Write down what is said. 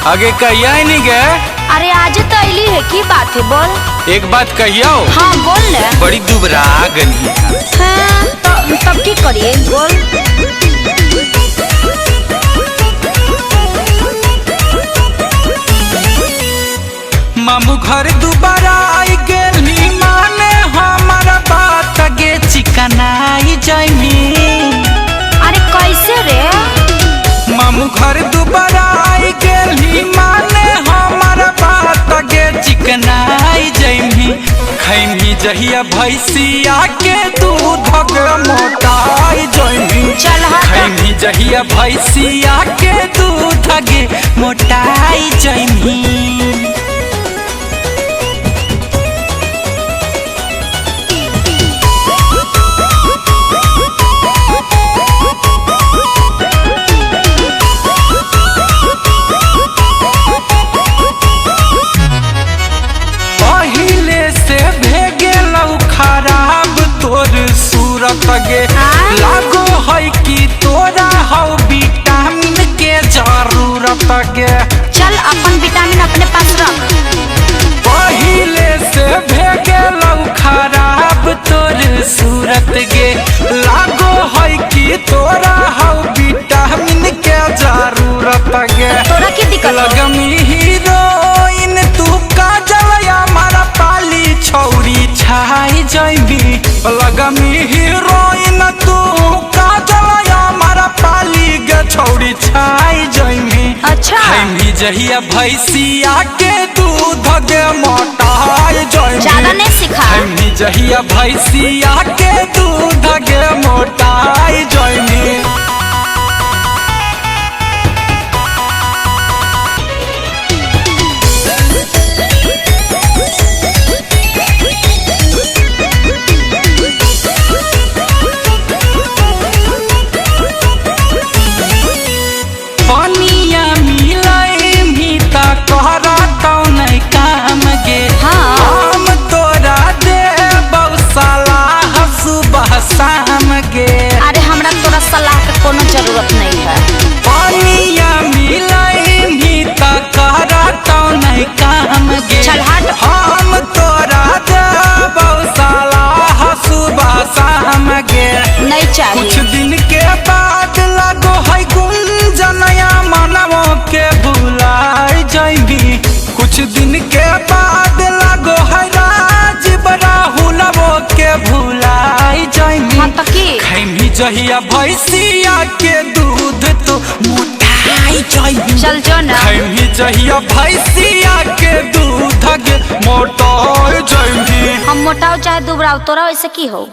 आगे कहिया ही नहीं गए। अरे आज तो अली है, की बात है बोल। एक बात कहिया हो। हाँ बोल ले। बड़ी दुबरा गली है। हाँ तो तब की करिए बोल। मामू घर दोबारा आई गेली माने हमारा बात गे चिकनाई जाइमी। अरे कैसे रे। मामू घर दोबारा आई गेली माने हमारा बात गे चिकनाई जाइमी। खैमी जहिया भैंसिया के दूध के मोटाई जाइमी। चल हाँ खैमी जहिया भैंसिया के दूध के मोटाई जाइमी। गे लागो है कि तोरा हौ विटामिन के जरूरत गे। चल अपन विटामिन अपने पास रख। पहिले से भेगेलौ खराब तोर सूरत गे लागो है कि तोरा हौ विटामिन के जरूरत गे। तोरा की दिक्कत लगमी हीरोइन तू काजल हमारा पाली छौरी छाई जइबी। लगमी हीरोइन तू काजल हमारा पाली गे छौरी छाई जइबी। अच्छा खैमी जहिया भैंसिया के दूध गे मोटाई जइबी। ज्यादा नहीं सिखा। खैमी जहिया भैंसिया के दूध गे मोटाई जइबी। अरे हमरा तोरा सलाह के कोनो जरूरत नहीं है। पानिया मिलाई त करतौ नहीं काम गे। चल हट। हम तोरा देबौ सलाह सुबह शाम गे। नहीं चाहिए। कुछ दिन के बाद लगो है गुंजनया मनवो के भुलाई जइबी। कुछ दिन के बाद लगो है राजीव राहुलवो के भुलाई जइबी। हाँ तो की खैमी जहिया भैंसिया के दूध तो मोटाई जइबी। चल जो ना। खैमी जहिया भैंसिया के दूध के मोटाई जइबी। हम मोटाओ चाहे दुबराओ तोरा वैसे की हो।